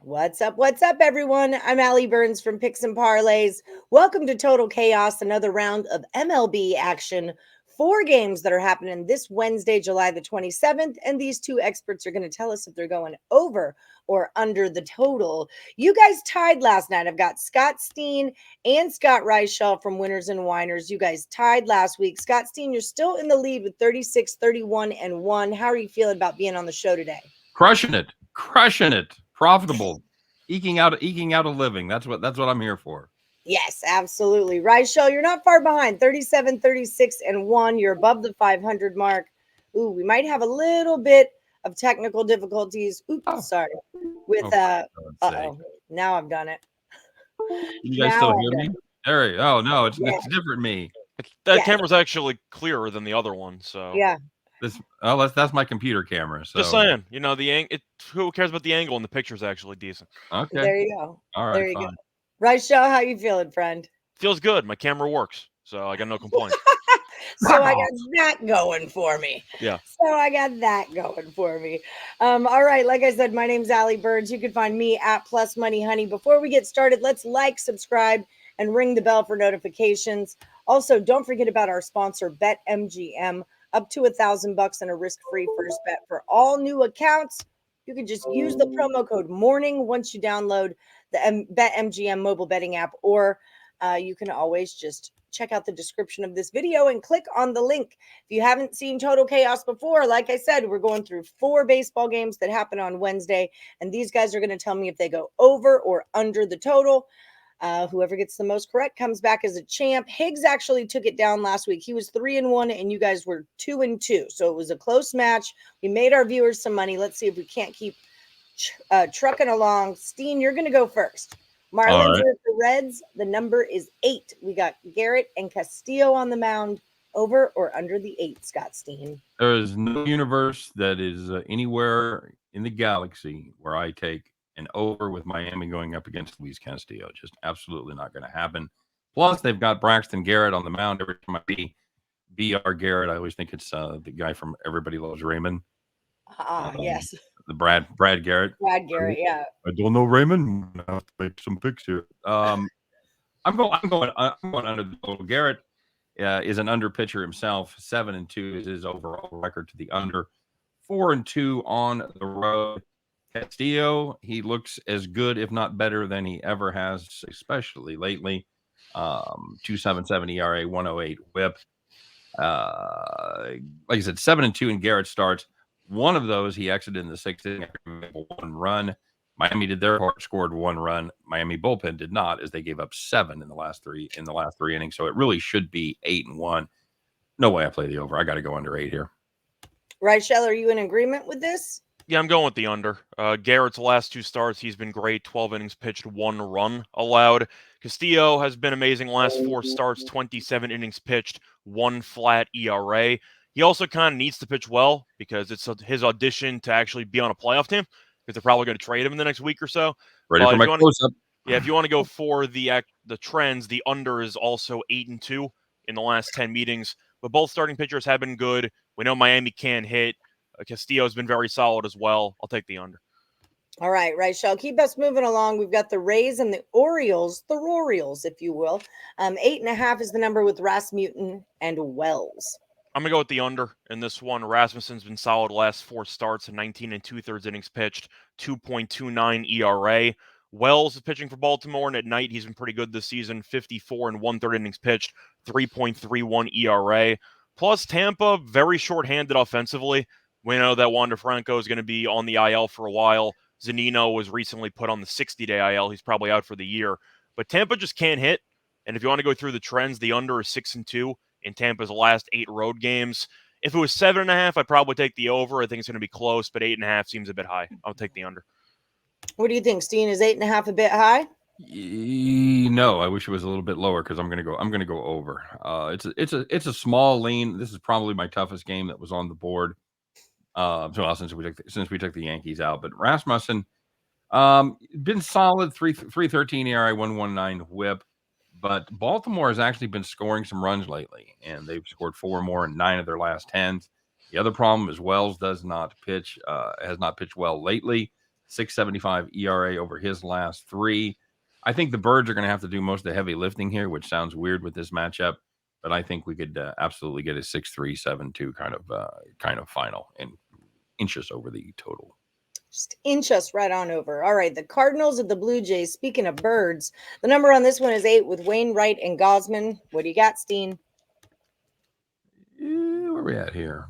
What's up, everyone? I'm Ali Burns from Picks Parlays. Welcome to Total Chaos, another round of MLB action. 4 games that are happening this Wednesday, July the 27th, and these two experts are going to tell us if they're going over or under the total. You guys tied last night. I've got Scott Steehn and Scott Reichel from Winners and Winers. You guys tied last week. Scott Steehn, you're still in the lead with 36, 31, and 1. How are you feeling about being on the show today? Crushing it. Profitable, eking out a living. That's what I'm here for. Yes, absolutely. Reichel, you're not far behind. 37, 36, and 1. You're above the 500 mark. Ooh, we might have a little bit of technical difficulties. Oops, sorry. With now I've done it. You guys still hear me? There you go. Oh no, it's different me. That camera's actually clearer than the other one. So yeah. That's my computer camera. So. Just saying, who cares about the angle? And the picture's actually decent. Okay. There you go. All right. There you go. Reichel, how you feeling, friend? Feels good. My camera works, so I got no complaints. So I got that going for me. Yeah. So I got that going for me. All right. Like I said, my name's Ali Burns. You can find me at Plus Money Honey. Before we get started, let's like, subscribe, and ring the bell for notifications. Also, don't forget about our sponsor, BetMGM. Up to $1,000 and a risk-free first bet for all new accounts. You can just use the promo code MORNING once you download the BetMGM mobile betting app, or you can always just check out the description of this video and click on the link. If you haven't seen Total Chaos before, like I said, we're going through 4 baseball games that happen on Wednesday, and these guys are going to tell me if they go over or under the total. Whoever gets the most correct comes back as a champ. Higgs actually took it down last week. He was 3-1, and you guys were 2-2. So it was a close match. We made our viewers some money. Let's see if we can't keep trucking along. Steehn, you're going to go first. Marlins with the Reds. The number is 8. We got Garrett and Castillo on the mound. Over or under the 8, Scott Steehn? There is no universe that is anywhere in the galaxy where I take an over with Miami going up against Luis Castillo. Just absolutely not going to happen. Plus, they've got Braxton Garrett on the mound. Every time I see BR Garrett, I always think it's the guy from Everybody Loves Raymond. Yes. The Brad Garrett. Brad Garrett, yeah. I don't know Raymond. I'm gonna have to make some picks here. I'm going under the total. Garrett is an under pitcher himself. 7-2 is his overall record to the under. 4-2 on the road. Castillo, he looks as good, if not better, than he ever has, especially lately. 2.77 ERA, 1.08 WHIP. Like I said, 7-2 in Garrett starts. One of those he exited in the 6th inning after 1 run. Miami did their part, scored 1 run. Miami bullpen did not, as they gave up 7 in the last 3 innings. So it really should be 8-1. No way I play the over. I got to go under 8 here. Reichel, are you in agreement with this? Yeah, I'm going with the under. Garrett's last 2 starts, he's been great. 12 innings pitched, 1 run allowed. Castillo has been amazing last 4 starts, 27 innings pitched, 1 flat ERA. He also kind of needs to pitch well because it's his audition to actually be on a playoff team, because they're probably going to trade him in the next week or so. Ready for my close-up. Yeah, if you want to go for the trends, the under is also 8-2 in the last 10 meetings. But both starting pitchers have been good. We know Miami can hit. Castillo has been very solid as well. I'll take the under. All right, Reichel, keep us moving along. We've got the Rays and the Orioles, the Rorioles, if you will. 8.5 is the number with Rasmussen and Wells. I'm going to go with the under in this one. Rasmussen's been solid last 4 starts, 19 2/3 innings pitched, 2.29 ERA. Wells is pitching for Baltimore, and at night he's been pretty good this season, 54 1/3 innings pitched, 3.31 ERA. Plus Tampa, very shorthanded offensively. We know that Wander Franco is going to be on the IL for a while. Zunino was recently put on the 60-day IL. He's probably out for the year. But Tampa just can't hit. And if you want to go through the trends, the under is 6-2 in Tampa's last 8 road games. If it was 7.5, I'd probably take the over. I think it's going to be close, but 8.5 seems a bit high. I'll take the under. What do you think, Steehn? Is 8.5 a bit high? No, I wish it was a little bit lower because I'm going to go over. It's a small lean. This is probably my toughest game that was on the board. Since we took the Yankees out, but Rasmussen, been solid. 3.13 ERA, 1.19 WHIP. But Baltimore has actually been scoring some runs lately, and they've scored 4 more in 9 of their last 10. The other problem is Wells has not pitched well lately. 6.75 ERA over his last 3. I think the Birds are going to have to do most of the heavy lifting here, which sounds weird with this matchup, but I think we could absolutely get a 6-3, 7-2 kind of final and inch us over the total. Just inch us right on over. All right, the Cardinals of the Blue Jays. Speaking of Birds, the number on this one is 8 with Wainwright and Gosman. What do you got, Steen? Where are we at here?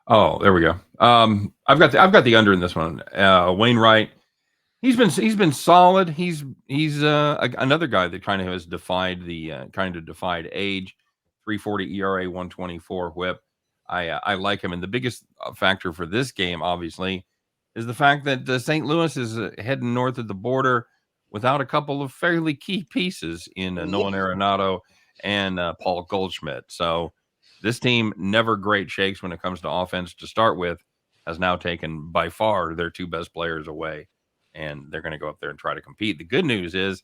Oh, there we go. I've got the under in this one. Wainwright, he's been solid. He's another guy that kind of has defied age. 3.40 ERA, 1.24 WHIP. I like him, and the biggest factor for this game, obviously, is the fact that St. Louis is heading north of the border without a couple of fairly key pieces in Nolan Arenado and Paul Goldschmidt. So this team, never great shakes when it comes to offense to start with, has now taken by far their 2 best players away, and they're going to go up there and try to compete. The good news is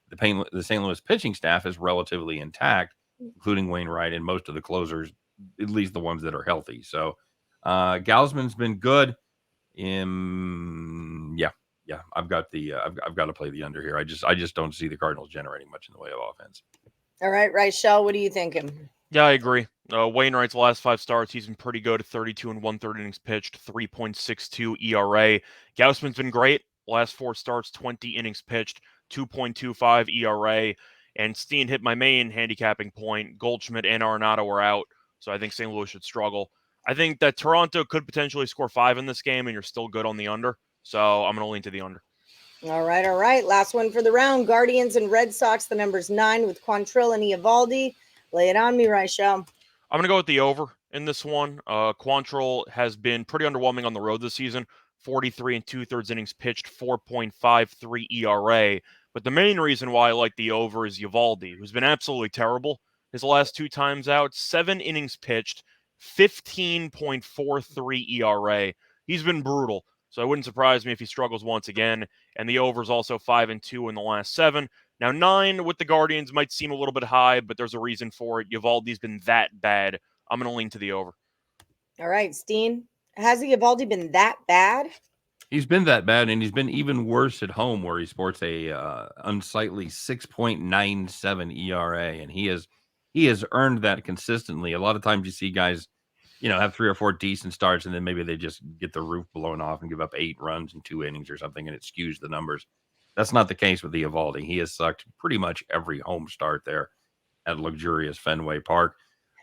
the St. Louis pitching staff is relatively intact, including Wainwright and most of the closers, at least the ones that are healthy. So Gausman's been good. I've got to play the under here. I just don't see the Cardinals generating much in the way of offense. All right, Reichel, what are you thinking? Yeah, I agree. Wainwright's last 5 starts, he's been pretty good. 32 and 1/3 innings pitched, 3.62 ERA. Gausman's been great. Last 4 starts, 20 innings pitched, 2.25 ERA. And Steen hit my main handicapping point. Goldschmidt and Arenado are out, so I think St. Louis should struggle. I think that Toronto could potentially score 5 in this game, and you're still good on the under. So I'm going to lean to the under. All right. Last one for the round. Guardians and Red Sox. The number's 9 with Quantrill and Eovaldi. Lay it on me, Reichel. I'm going to go with the over in this one. Quantrill has been pretty underwhelming on the road this season. 43 and 2/3 innings pitched, 4.53 ERA. But the main reason why I like the over is Eovaldi, who's been absolutely terrible. His last 2 times out, 7 innings pitched, 15.43 ERA. He's been brutal. So it wouldn't surprise me if he struggles once again. And the over is also 5 and 2 in the last 7. Now, 9 with the Guardians might seem a little bit high, but there's a reason for it. Eovaldi's been that bad. I'm going to lean to the over. All right, Steen. Has Eovaldi been that bad? He's been that bad, and he's been even worse at home, where he sports a unsightly 6.97 ERA, and he has earned that consistently. A lot of times you see guys, have 3 or 4 decent starts, and then maybe they just get the roof blown off and give up 8 runs in 2 innings or something, and it skews the numbers. That's not the case with Eovaldi. He has sucked pretty much every home start there at luxurious Fenway Park.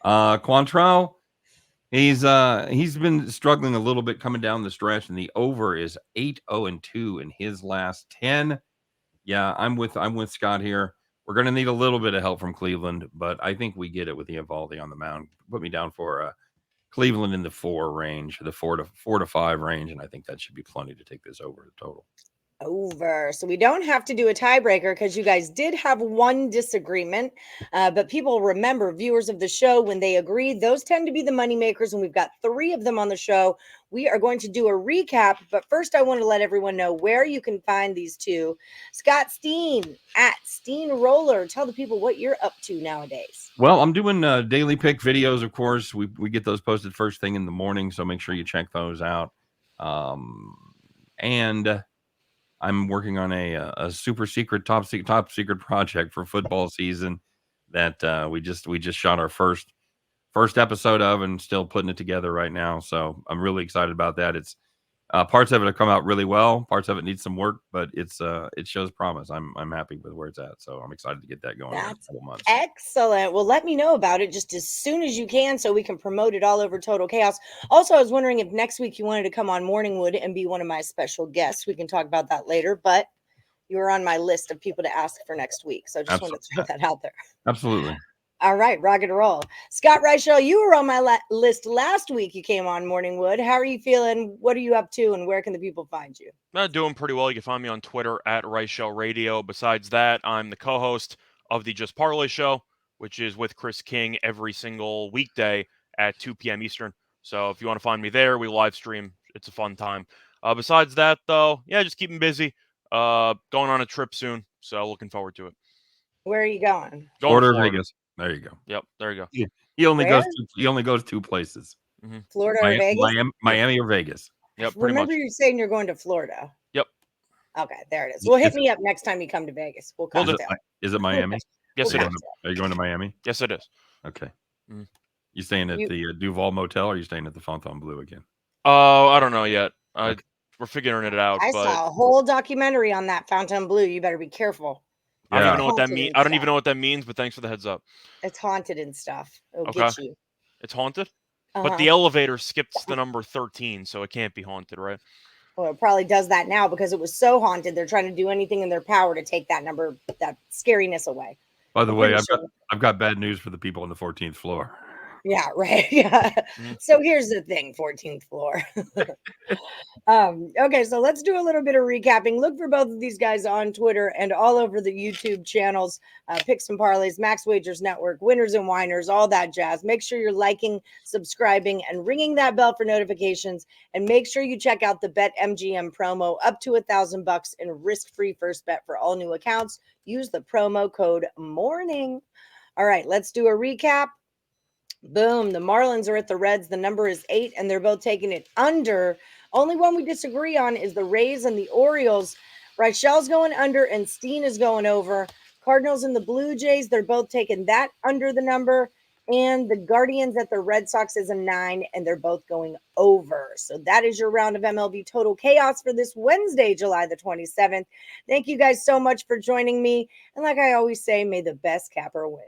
Quantrill, he's been struggling a little bit coming down the stretch, and the over is 8-0-2 in his last 10. Yeah, I'm with Scott here. We're going to need a little bit of help from Cleveland, but I think we get it with Eovaldi on the mound. Put me down for Cleveland in the 4 range, the 4 to 5 range, and I think that should be plenty to take this over the total. Over. So we don't have to do a tiebreaker because you guys did have one disagreement. But people remember, viewers of the show, when they agree, those tend to be the moneymakers, and we've got 3 of them on the show. We are going to do a recap, but first I want to let everyone know where you can find these 2. Scott Steehn at Steehn Roller. Tell the people what you're up to nowadays. Well, I'm doing daily pick videos, of course. We get those posted first thing in the morning, so make sure you check those out. And I'm working on a super secret, top secret project for football season that we just shot our first episode of, and still putting it together right now. So I'm really excited about that. It's parts of it have come out really well. Parts of it needs some work, but it shows promise. I'm happy with where it's at. So I'm excited to get that going. That's in a couple months. Excellent. Well, let me know about it just as soon as you can so we can promote it all over Total Chaos. Also, I was wondering if next week you wanted to come on Morningwood and be one of my special guests. We can talk about that later, but you were on my list of people to ask for next week. So I just wanted to throw that out there. Absolutely. All right, rock and roll. Scott Reichel, you were on my list last week. You came on Morningwood. How are you feeling? What are you up to? And where can the people find you? I'm doing pretty well. You can find me on Twitter at Reichel Radio. Besides that, I'm the co-host of the Just Parlay Show, which is with Chris King every single weekday at 2 p.m. Eastern. So if you want to find me there, we live stream. It's a fun time. Besides that, though, yeah, just keeping busy. Going on a trip soon, so looking forward to it. Where are you going? Florida, Vegas. There you go. Yep, there you go. He only goes 2 places. Florida or Vegas? Miami or Vegas. Yep, pretty Remember much. you're saying you're going to Florida. Yep. Okay, there it is. Well, hit Is me up next time you come to Vegas. We'll Will do. cocktail. Is it Miami? Yes, We'll it is. cocktail. Are you going to Miami? Yes, it is. Okay. Mm. You staying at You- the Duval Motel, or are you staying at the Fontainebleau again? I don't know yet. Okay. We're figuring it out. I but saw a whole documentary on that Fontainebleau. You better be careful. I don't Yeah. even know what that Haunted means. and I don't even stuff. know what that means. But thanks for the heads up. It's haunted and stuff. It'll Okay. get you. It's haunted. Uh-huh. But the elevator skips the number 13, so it can't be haunted, right? Well, it probably does that now because it was so haunted. They're trying to do anything in their power to take that number, that scariness away. By the I'm way, pretty sure. I've got bad news for the people on the 14th floor. Yeah, right. Yeah. Mhm. So here's the thing, 14th floor. Okay, so let's do a little bit of recapping. Look for both of these guys on Twitter and all over the YouTube channels, Picks and Parlays, Max Wagers Network, Winners and Whiners, all that jazz. Make sure you're liking, subscribing, and ringing that bell for notifications. And make sure you check out the BetMGM promo, up to $1,000 in risk-free first bet for all new accounts. Use the promo code MORNING. All right, let's do a recap. Boom. The Marlins are at the Reds. The number is 8, and they're both taking it under. Only one we disagree on is the Rays and the Orioles. Reichel's going under, and Steehn is going over. Cardinals and the Blue Jays, they're both taking that under the number. And the Guardians at the Red Sox is a 9, and they're both going over. So that is your round of MLB Total Chaos for this Wednesday, July the 27th. Thank you guys so much for joining me. And like I always say, may the best capper win.